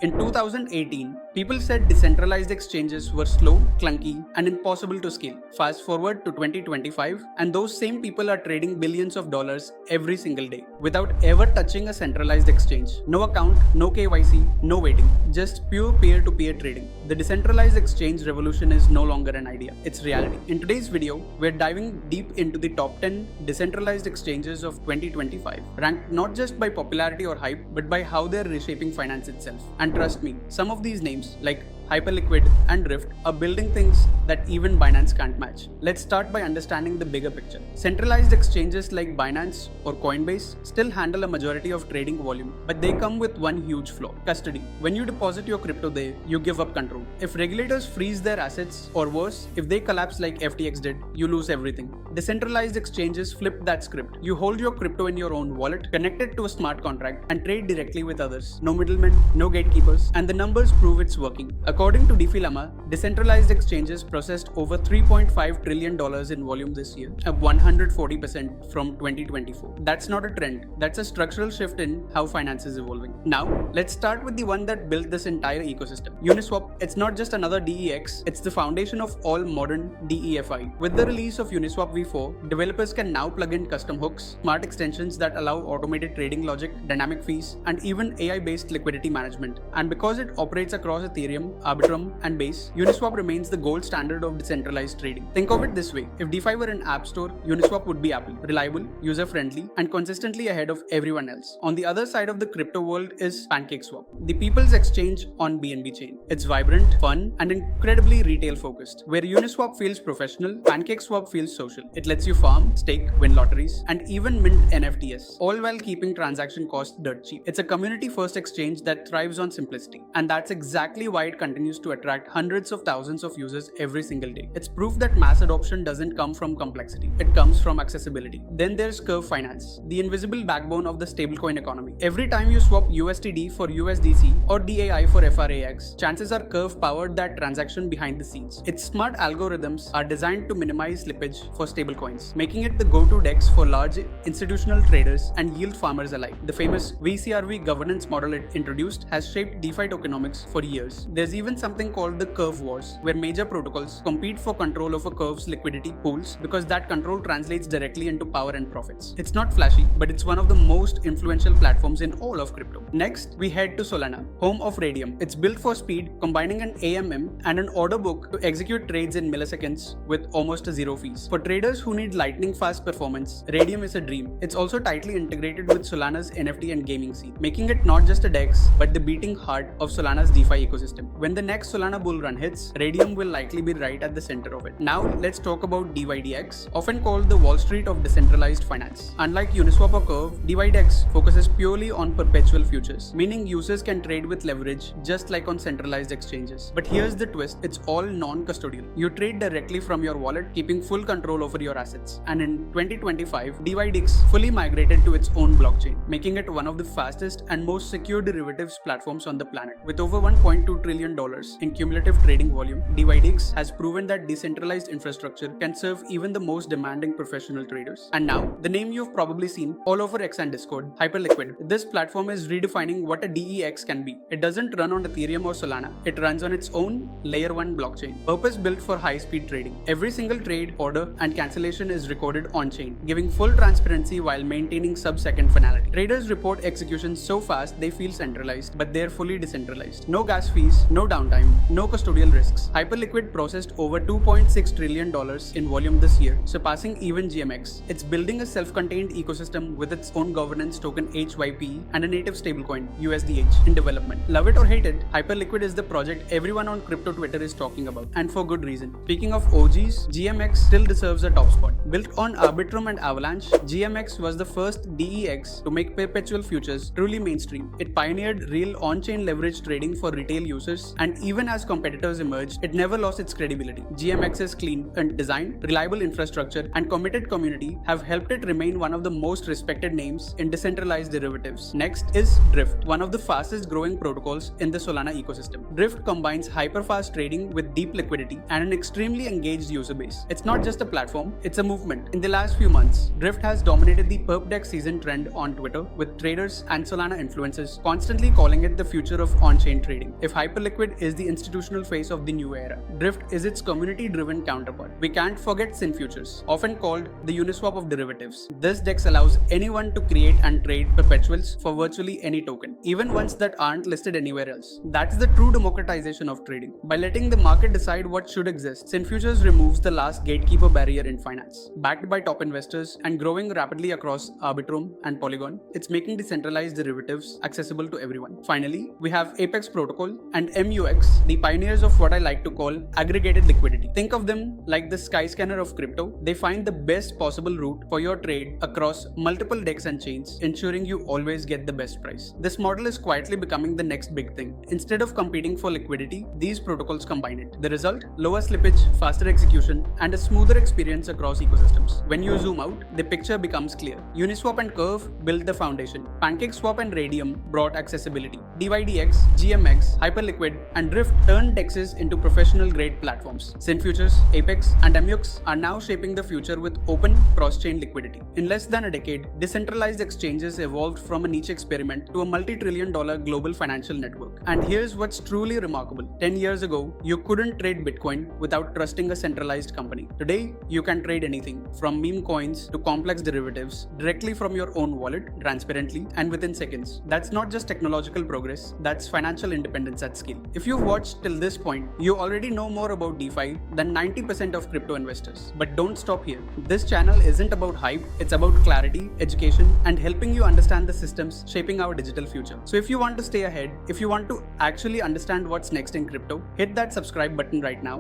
In 2018, people said decentralized exchanges were slow, clunky, and impossible to scale. Fast forward to 2025, and those same people are trading billions of dollars every single day without ever touching a centralized exchange. No account, no KYC, no waiting, just pure peer-to-peer trading. The decentralized exchange revolution is no longer an idea, it's reality. In today's video, we're diving deep into the top 10 decentralized exchanges of 2025, ranked not just by popularity or hype, but by how they're reshaping finance itself. And trust me, some of these names, like Hyperliquid and Rift, are building things that even Binance can't match. Let's start by understanding the bigger picture. Centralized exchanges like Binance or Coinbase still handle a majority of trading volume, but they come with one huge flaw: custody. When you deposit your crypto there, you give up control. If regulators freeze their assets, or worse, if they collapse like FTX did, you lose everything. Decentralized exchanges flip that script. You hold your crypto in your own wallet, connect it to a smart contract, and trade directly with others. No middlemen, no gatekeepers, and the numbers prove it's working. According to DeFi Llama, decentralized exchanges processed over $3.5 trillion in volume this year, up 140% from 2024. That's not a trend, that's a structural shift in how finance is evolving. Now, let's start with the one that built this entire ecosystem. Uniswap. It's not just another dYdX, it's the foundation of all modern DeFi. With the release of Uniswap v4, developers can now plug in custom hooks, smart extensions that allow automated trading logic, dynamic fees, and even AI-based liquidity management. And because it operates across Ethereum, Arbitrum, and Base, Uniswap remains the gold standard of decentralized trading. Think of it this way: if DeFi were an app store, Uniswap would be Apple. Reliable, user-friendly, and consistently ahead of everyone else. On the other side of the crypto world is PancakeSwap, the people's exchange on BNB chain. It's vibrant, fun, and incredibly retail-focused. Where Uniswap feels professional, PancakeSwap feels social. It lets you farm, stake, win lotteries, and even mint NFTs, all while keeping transaction costs dirt cheap. It's a community-first exchange that thrives on simplicity, and that's exactly why it continues to attract hundreds of thousands of users every single day. It's proof that mass adoption doesn't come from complexity, it comes from accessibility. Then there's Curve Finance, the invisible backbone of the stablecoin economy. Every time you swap USDD for USDC or DAI for FRAX, chances are Curve powered that transaction behind the scenes. Its smart algorithms are designed to minimize slippage for stablecoins, making it the go-to DEX for large institutional traders and yield farmers alike. The famous VCRV governance model it introduced has shaped DeFi tokenomics for years. There's even something called the Curve Wars, where major protocols compete for control over Curve's liquidity pools because that control translates directly into power and profits. It's not flashy, but it's one of the most influential platforms in all of crypto. Next, we head to Solana, home of Raydium. It's built for speed, combining an AMM and an order book to execute trades in milliseconds with almost zero fees. For traders who need lightning-fast performance, Raydium is a dream. It's also tightly integrated with Solana's NFT and gaming scene, making it not just a DEX, but the beating heart of Solana's DeFi ecosystem. When the next Solana bull run hits, Raydium will likely be right at the center of it. Now, let's talk about dYdX, often called the Wall Street of decentralized finance. Unlike Uniswap or Curve, dYdX focuses purely on perpetual futures, meaning users can trade with leverage just like on centralized exchanges. But here's the twist: it's all non-custodial. You trade directly from your wallet, keeping full control over your assets. And in 2025, dYdX fully migrated to its own blockchain, making it one of the fastest and most secure derivatives platforms on the planet. With over $1.2 trillion in cumulative trading volume, dYdX has proven that decentralized infrastructure can serve even the most demanding professional traders. And now, the name you've probably seen all over X and Discord: Hyperliquid. This platform is redefining what a dEX can be. It doesn't run on Ethereum or Solana, it runs on its own layer 1 blockchain, purpose-built for high-speed trading. Every single trade, order, and cancellation is recorded on-chain, giving full transparency while maintaining sub-second finality. Traders report execution so fast they feel centralized, but they're fully decentralized. No gas fees, no downtime, no custodial risks. Hyperliquid processed over $2.6 trillion in volume this year, surpassing even GMX. It's building a self-contained ecosystem with its own governance token HYPE and a native stablecoin USDH in development. Love it or hate it, Hyperliquid is the project everyone on crypto Twitter is talking about, and for good reason. Speaking of OGs, GMX still deserves a top spot. Built on Arbitrum and Avalanche, GMX was the first dEX to make perpetual futures truly mainstream. It pioneered real on-chain leverage trading for retail users, and even as competitors emerged, it never lost its credibility. GMX's clean design, reliable infrastructure, and committed community have helped it remain one of the most respected names in decentralized derivatives. Next is Drift, one of the fastest growing protocols in the Solana ecosystem. Drift combines hyper-fast trading with deep liquidity and an extremely engaged user base. It's not just a platform, it's a movement. In the last few months, Drift has dominated the perp deck season trend on Twitter, with traders and Solana influencers constantly calling it the future of on-chain trading. If Hyperliquid is the institutional face of the new era, Drift is its community-driven counterpart. We can't forget SynFutures, often called the Uniswap of derivatives. This DEX allows anyone to create and trade perpetuals for virtually any token, even ones that aren't listed anywhere else. That's the true democratization of trading. By letting the market decide what should exist, SynFutures removes the last gatekeeper barrier in finance. Backed by top investors and growing rapidly across Arbitrum and Polygon, it's making decentralized derivatives accessible to everyone. Finally, we have Apex Protocol and MUX, the pioneers of what I like to call aggregated liquidity. Think of them like the Skyscanner of crypto. They find the best possible route for your trade across multiple DEX and chains, ensuring you always get the best price. This model is quietly becoming the next big thing. Instead of competing for liquidity, these protocols combine it. The result? Lower slippage, faster execution, and a smoother experience across ecosystems. When you zoom out, the picture becomes clear. Uniswap and Curve built the foundation. PancakeSwap and Raydium brought accessibility. dYdX, GMX, Hyperliquid, and Drift turned DEXs into professional-grade platforms. SynFutures, Apex, and MUX are now shaping the future with open, cross-chain liquidity. In less than a decade, decentralized exchanges evolved from a niche experiment to a multi-trillion-dollar global financial network. And here's what's truly remarkable. 10 years ago, you couldn't trade Bitcoin without trusting a centralized company. Today, you can trade anything, from meme coins to complex derivatives, directly from your own wallet, transparently, and within seconds. That's not just technological progress, that's financial independence at scale. If you've watched till this point, you already know more about DeFi than 90% of crypto investors. But don't stop here. This channel isn't about hype, it's about clarity, education, and helping you understand the systems shaping our digital future. So if you want to stay ahead, if you want to actually understand what's next in crypto, hit that subscribe button right now